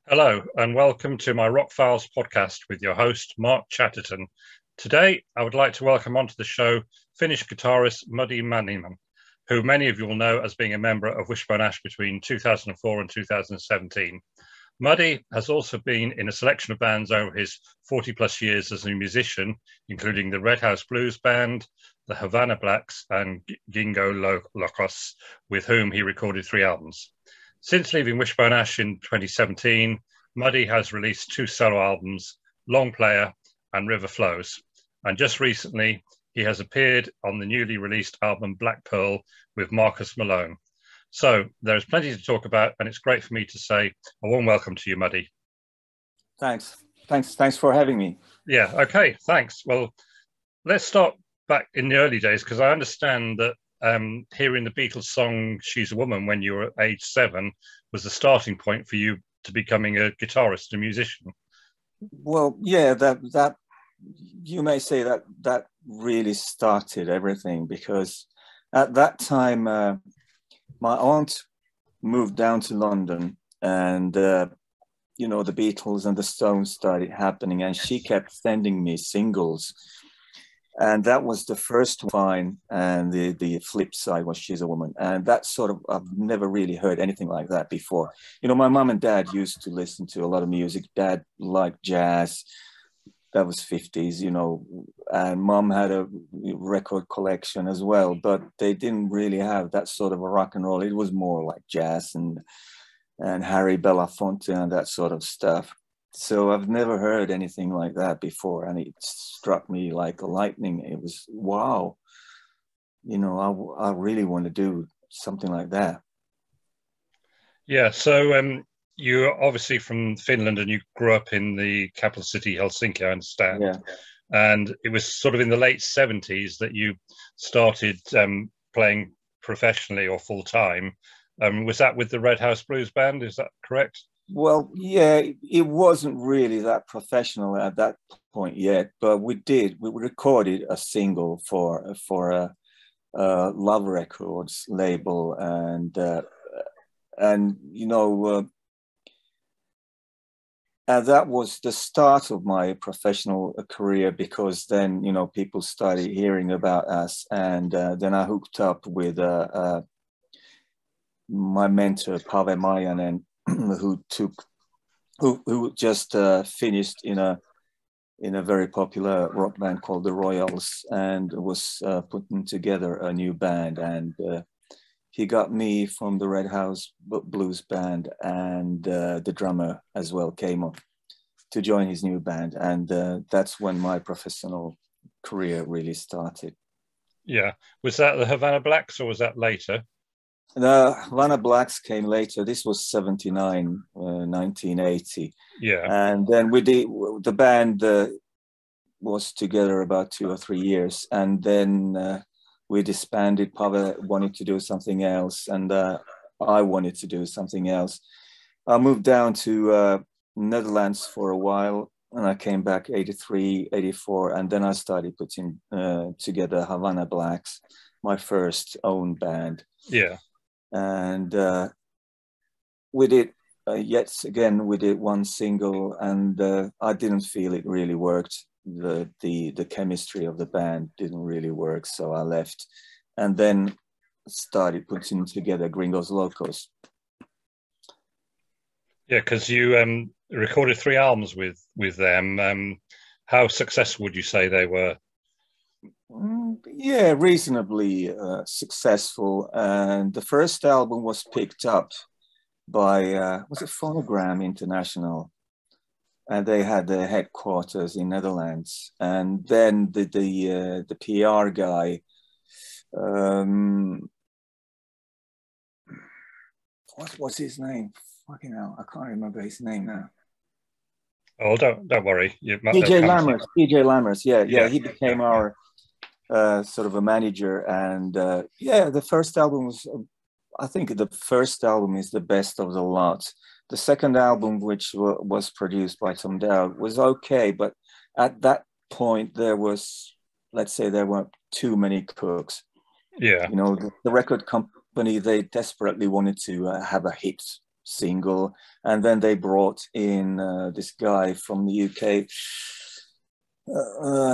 Hello, and welcome to my Rock Files podcast with your host, Mark Chatterton. Today, I would like to welcome onto the show Finnish guitarist Muddy Manninem, who many of you will know as being a member of Wishbone Ash between 2004 and 2017. Muddy has also been in a selection of bands over his 40 plus years as a musician, including the Red House Blues Band, the Havana Blacks, and Gringos Locos, with whom he recorded 3 albums. Since leaving Wishbone Ash in 2017, Muddy has released 2 solo albums, Long Player and River Flows. And just recently, he has appeared on the newly released album Black Pearl with Marcus Malone. So there is plenty to talk about, and it's great for me to say a warm welcome to you, Muddy. Thanks for having me. Yeah, okay, thanks. Well, let's start back in the early days, because I understand that hearing the Beatles song "She's a Woman" when you were age 7 was the starting point for you to becoming a guitarist, a musician. Well, yeah, that you may say that really started everything, because at that time my aunt moved down to London, and the Beatles and the Stones started happening, and she kept sending me singles. And that was the first one, and the flip side was "She's a Woman." And that sort of, I've never really heard anything like that before. My mom and dad used to listen to a lot of music. Dad liked jazz. That was 50s, and mom had a record collection as well, but they didn't really have that sort of a rock and roll. It was more like jazz and Harry Belafonte and that sort of stuff. So I've never heard anything like that before, and it struck me like a lightning. It was, wow, I really want to do something like that. Yeah, so you're obviously from Finland, and you grew up in the capital city, Helsinki, I understand. Yeah. And it was sort of in the late 70s that you started playing professionally or full time. Was that with the Red House Blues Band? Is that correct? Well, yeah, it wasn't really that professional at that point yet, but we recorded a single for a Love Records label, and that was the start of my professional career, because then people started hearing about us, and then I hooked up with my mentor Pave Mayanen, who just finished in a very popular rock band called the Royals, and was putting together a new band, and he got me from the Red House Blues Band, and the drummer as well came on to join his new band, and that's when my professional career really started. Yeah. Was that the Havana Blacks, or was that later? The Havana Blacks came later. This was 79, 1980. Yeah. And then the band was together about 2 or 3 years. And then we disbanded. Pavel wanted to do something else, and I wanted to do something else. I moved down to Netherlands for a while, and I came back 83, 84. And then I started putting together Havana Blacks, my first own band. Yeah. And we did yet again, we did one single, and I didn't feel it really worked. The chemistry of the band didn't really work, so I left, and then started putting together Gringos Locos. Yeah, because you recorded 3 albums with them. How successful would you say they were? Yeah, reasonably successful. And the first album was picked up by was it Phonogram International, and they had their headquarters in Netherlands. And then the PR guy, what's his name? Fucking hell, I can't remember his name now. Oh, don't worry. DJ Lammers. Yeah, he became our sort of a manager, and the first album was, I think the first album is the best of the lot. The second album, which was produced by Tom Dowd, was okay, but at that point there weren't too many cooks. Yeah. The record company, they desperately wanted to have a hit single, and then they brought in this guy from the UK,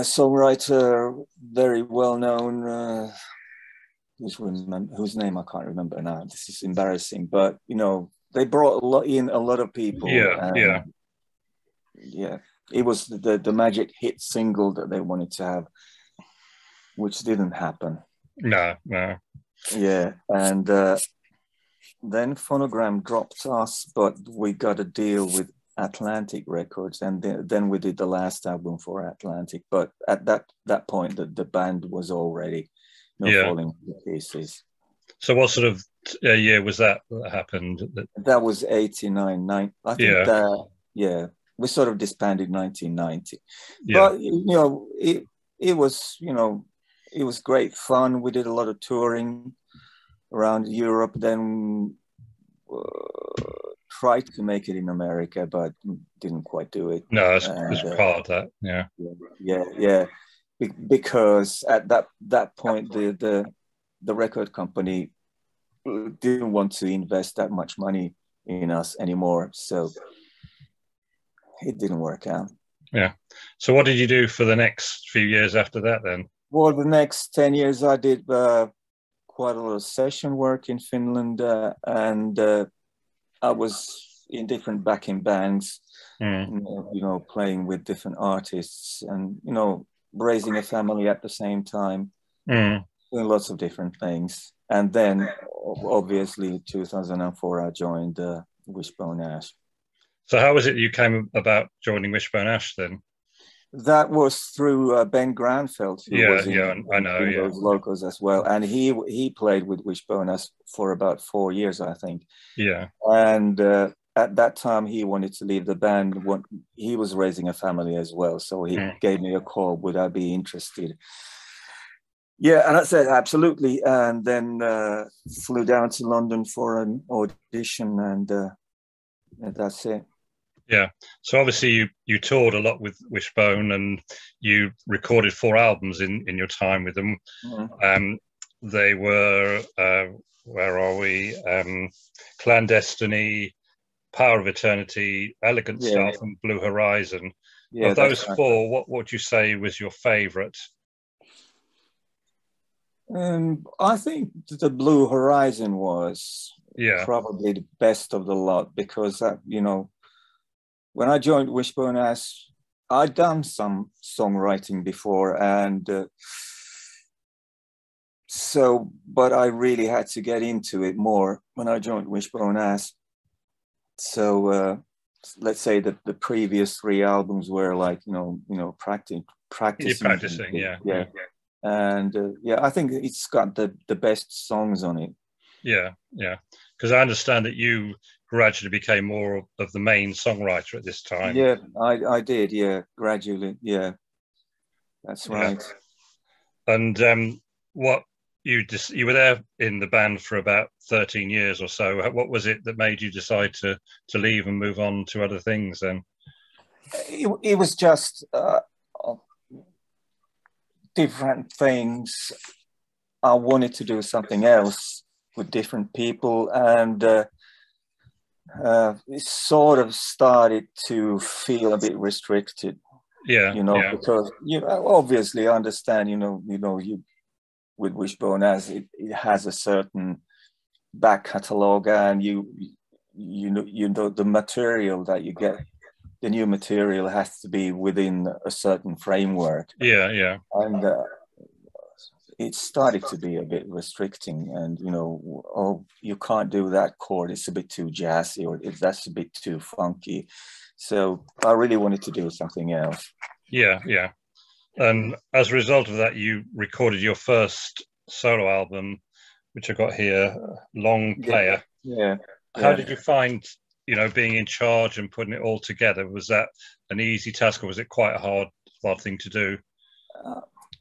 songwriter, very well known. Whose name I can't remember now. This is embarrassing, but you know, they brought a lot of people. Yeah. Yeah, it was the magic hit single that they wanted to have, which didn't happen. No. Yeah, and then Phonogram dropped us, but we got a deal with Atlantic Records, and then we did the last album for Atlantic. But at that point, the band was already falling to pieces. So what sort of year was that happened? That was 89. I think we sort of disbanded 1990. Yeah. But you know, it was, you know, it was great fun. We did a lot of touring around Europe, then tried to make it in America, but didn't quite do it. No, it's hard, that. Yeah. Because at that point, the record company didn't want to invest that much money in us anymore, so it didn't work out. Yeah. So what did you do for the next few years after that then? Well, the next 10 years I did quite a lot of session work in Finland, and I was in different backing bands, you know, playing with different artists, and you know, raising a family at the same time, doing lots of different things. And then obviously 2004 I joined Wishbone Ash. So how was it you came about joining Wishbone Ash then? That was through Ben Granfeld, who was in Gringos Locos as well, and he played with Wishbone Ash for about 4 years, I think. Yeah. And at that time, he wanted to leave the band. He was raising a family as well, so he gave me a call. Would I be interested? Yeah, and I said absolutely, and then flew down to London for an audition, and that's it. Yeah. So obviously you toured a lot with Wishbone, and you recorded 4 albums in your time with them. They were where are we? Clandestiny, Power of Eternity, Elegant Stuff, and Blue Horizon. Of those 4, what would you say was your favorite? I think the Blue Horizon was probably the best of the lot, because you know, when I joined Wishbone Ash, I'd done some songwriting before, and but I really had to get into it more when I joined Wishbone Ash. So let's say that the previous 3 albums were like, you know, practicing. You're practicing, yeah. And I think it's got the best songs on it. Yeah. Because I understand that you gradually became more of the main songwriter at this time. Yeah, I did. Yeah, gradually. Yeah, that's right. Yeah. And what you were there in the band for about 13 years or so. What was it that made you decide to leave and move on to other things then? It was just different things. I wanted to do something else with different people, and it sort of started to feel a bit restricted. You know, because you obviously understand. You know, you with Wishbone Ash, it has a certain back catalogue, and you know the material that you get. The new material has to be within a certain framework. Yeah. And it started to be a bit restricting, and you know, oh, you can't do that chord, it's a bit too jazzy, or that's a bit too funky. So I really wanted to do something else. Yeah. And as a result of that, you recorded your first solo album, which I got here, Long Player. Yeah. How did you find, you know, being in charge and putting it all together? Was that an easy task, or was it quite a hard thing to do?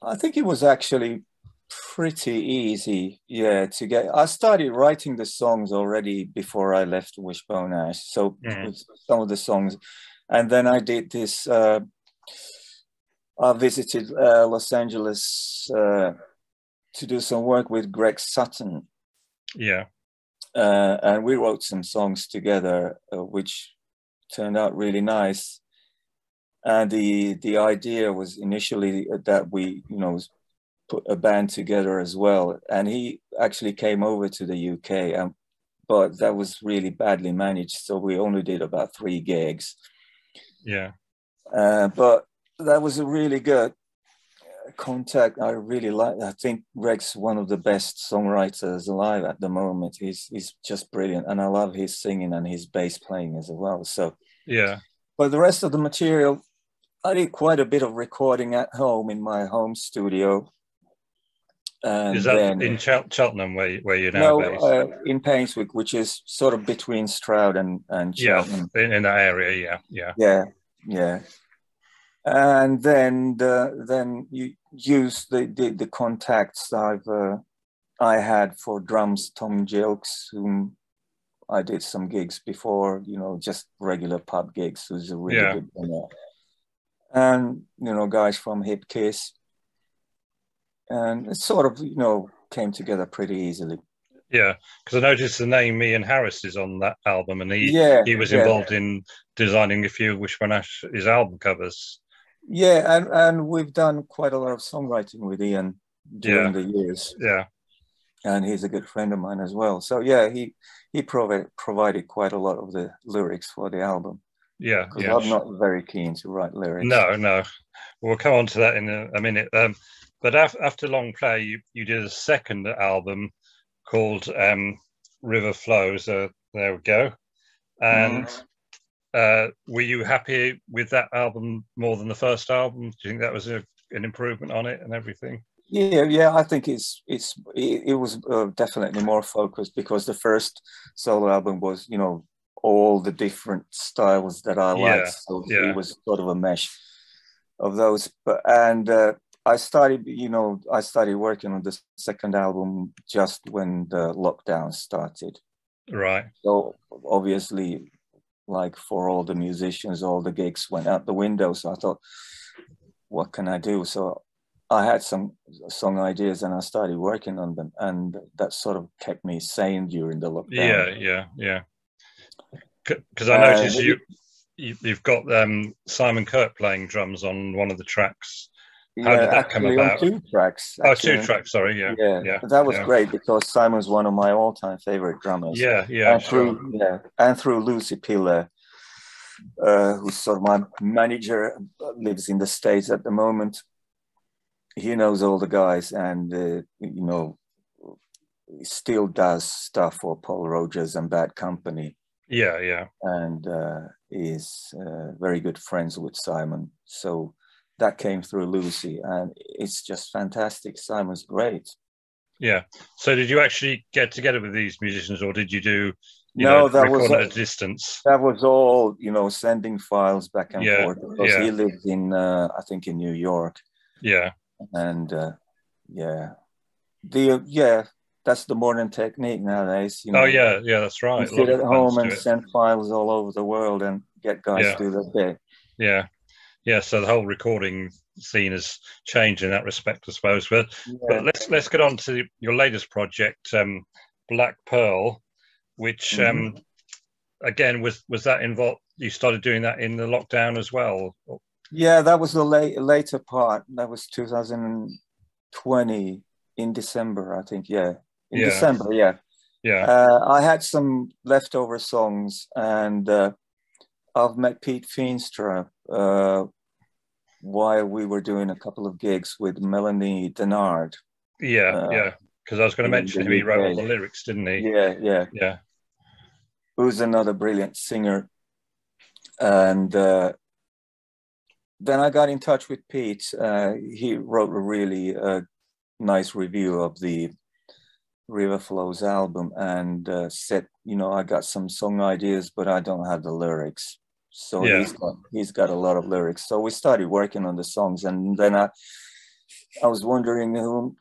I think it was actually pretty easy, to get. I started writing the songs already before I left Wishbone Ash, so some of the songs, and then I did this. I visited Los Angeles to do some work with Greg Sutton. Yeah. and we wrote some songs together, which turned out really nice. And the idea was initially that we, put a band together as well. And he actually came over to the UK, but that was really badly managed. So we only did about 3 gigs. Yeah. But that was a really good contact. I really like. I think Greg's one of the best songwriters alive at the moment. He's just brilliant, and I love his singing and his bass playing as well. So yeah. But the rest of the material, I did quite a bit of recording at home in my home studio. And is that then, in Cheltenham where you're now based? In Painswick, which is sort of between Stroud and Cheltenham. Yeah, in that area. Yeah. And then you use the contacts I had for drums, Tom Jilks, whom I did some gigs before, just regular pub gigs, who's a really good drummer. And, guys from Hip Kiss. And it sort of, came together pretty easily. Yeah, because I noticed the name Ian Harris is on that album, and he was involved in designing a few of Wishbone Ash's album covers. Yeah, and we've done quite a lot of songwriting with Ian during the years. Yeah. And he's a good friend of mine as well. So yeah, he provided quite a lot of the lyrics for the album. Yeah, because I'm not very keen to write lyrics. No. We'll come on to that in a minute. But after Long Play, you did a second album called River Flows. There we go. And were you happy with that album more than the first album? Do you think that was an improvement on it and everything? Yeah. I think it was definitely more focused, because the first solo album was, all the different styles that I liked. So it was sort of a mesh of those. I started working on the second album just when the lockdown started. Right. So obviously, like for all the musicians, all the gigs went out the window. So I thought, what can I do? So I had some song ideas and I started working on them, and that sort of kept me sane during the lockdown. Yeah. Because I noticed you've got Simon Kirk playing drums on one of the tracks. How did that come about? On 2 tracks. Actually, 2 tracks. Sorry, yeah. That was great, because Simon's one of my all-time favorite drummers. And through Lucy Piller, who's sort of my manager, lives in the States at the moment. He knows all the guys, and still does stuff for Paul Rogers and Bad Company. Yeah. And is very good friends with Simon. So that came through Lucy, and it's just fantastic. Simon's great. Yeah. So did you actually get together with these musicians, or did you do record at a distance? That was all, sending files back and forth, because he lived in I think in New York. Yeah. And that's the modern technique nowadays. That's right. You sit at home and send files all over the world and get guys to do their bit. Yeah. So the whole recording scene has changed in that respect, I suppose. But let's get on to your latest project, Black Pearl, which again was that involved? You started doing that in the lockdown as well? Yeah, that was the later part. That was 2020 in December, I think. December. I had some leftover songs, and I've met Pete Feenstra while we were doing a couple of gigs with Melanie Denard. Because I was going to mention him. He wrote all the lyrics, didn't he? Yeah. Who's another brilliant singer. And then I got in touch with Pete. He wrote a really nice review of the River Flows album, and said, I got some song ideas, but I don't have the lyrics. So he's got a lot of lyrics. So we started working on the songs, and then I was wondering whom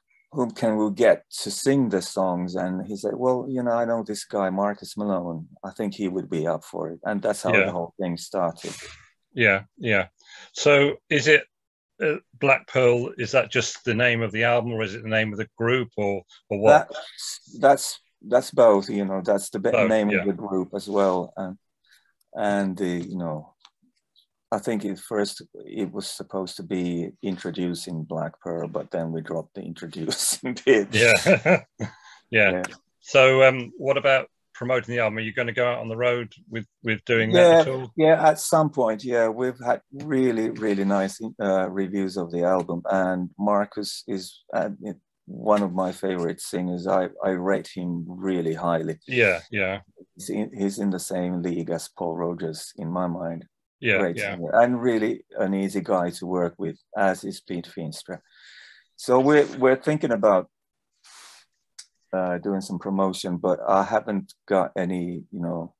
can we get to sing the songs, and he said, well, I know this guy Marcus Malone. I think he would be up for it, and that's how the whole thing started. Yeah. So is it Black Pearl? Is that just the name of the album, or is it the name of the group, or what? That's that's both. You know, that's the Both, name yeah. of the group as well, and you know, I think at first it was supposed to be introducing Black Pearl, but then we dropped the introducing bit. Yeah. Yeah. Yeah. So what about promoting the album? Are you going to go out on the road with doing that Yeah, at all? yeah, at some point, yeah. We've had really, really nice reviews of the album, and Marcus is one of my favorite singers. I rate him really highly. Yeah, yeah, He's in the same league as Paul Rogers in my mind. yeah, Great yeah. singer, and really an easy guy to work with, as is Pete Feenstra. So we're thinking about doing some promotion, but I haven't got any, you know,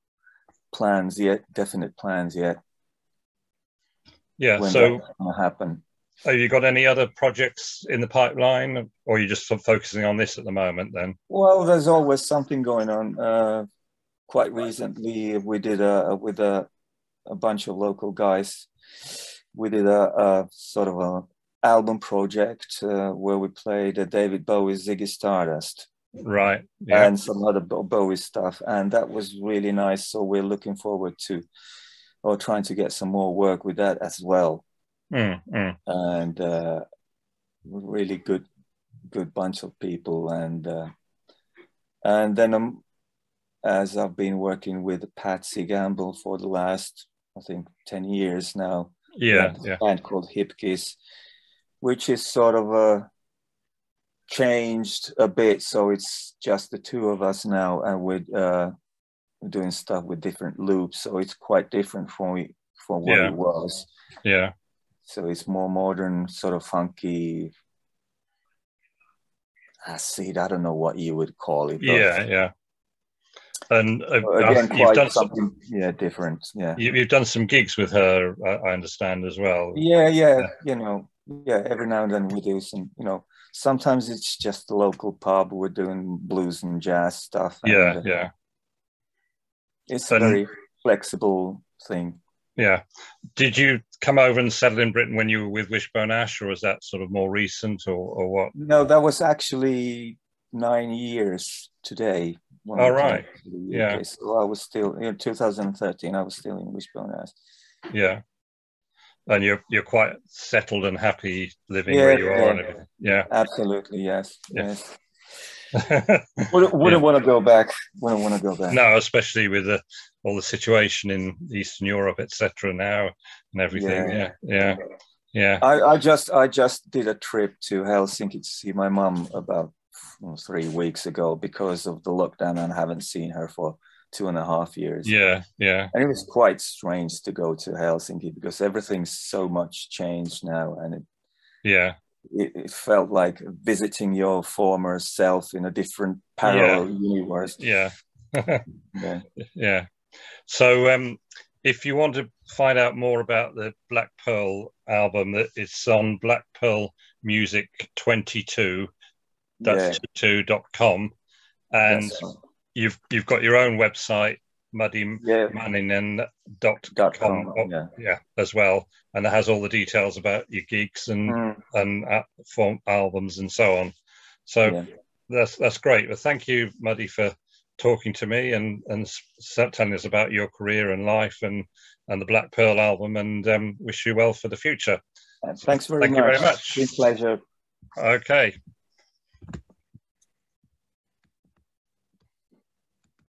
plans yet, definite plans yet. Yeah. When So that's going to happen. have you got any other projects in the pipeline, or are you just focusing on this at the moment then? Well, there's always something going on. Quite recently, we did with a bunch of local guys. We did a sort of a album project where we played David Bowie's Ziggy Stardust. Right. Yeah. And some other Bowie stuff, and that was really nice. So we're looking forward to, or trying to get some more work with that as well. And really good bunch of people, and then as I've been working with Patsy Gamble for the last, I think, 10 years now. Yeah, yeah. A band called Hip Kiss, which is sort of changed a bit, so it's just the two of us now, and we're doing stuff with different loops, so it's quite different from what it was. Yeah. So it's more modern, sort of funky acid. I don't know what you would call it. Yeah, yeah. And again, you've quite done something, different. Yeah. You've done some gigs with her, I understand, as well. Yeah. You know, every now and then we do some, you know, sometimes it's just the local pub. We're doing blues and jazz stuff. And, yeah. It's a very flexible thing. Yeah. Did you come over and settle in Britain when you were with Wishbone Ash, or was that sort of more recent, or what? No, that was actually 9 years today. All right. Yeah. So I was still in 2013. I was still in Wishbone Ash. Yeah. And you're quite settled and happy living where you are and everything. Yeah. Absolutely. Yes. Yeah. Yes. Wouldn't want to go back. Wouldn't want to go back. No, especially with all the situation in Eastern Europe, etc. now and everything. Yeah. I just did a trip to Helsinki to see my mum about 3 weeks ago because of the lockdown, and I haven't seen her for 2.5 years. Yeah. And it was quite strange to go to Helsinki because everything's so much changed now, and it felt like visiting your former self in a different parallel universe. Yeah. Yeah. So if you want to find out more about the Black Pearl album, that it's on blackpearlmusic22, that's 2.com, and you've got your own website, Manninem.com, as well, and it has all the details about your gigs and form albums and so on. So that's great. Well, thank you, Muddy, for talking to me and telling us about your career and life and the Black Pearl album, and wish you well for the future. Thanks very much. Thank you very much. It's a pleasure. Okay.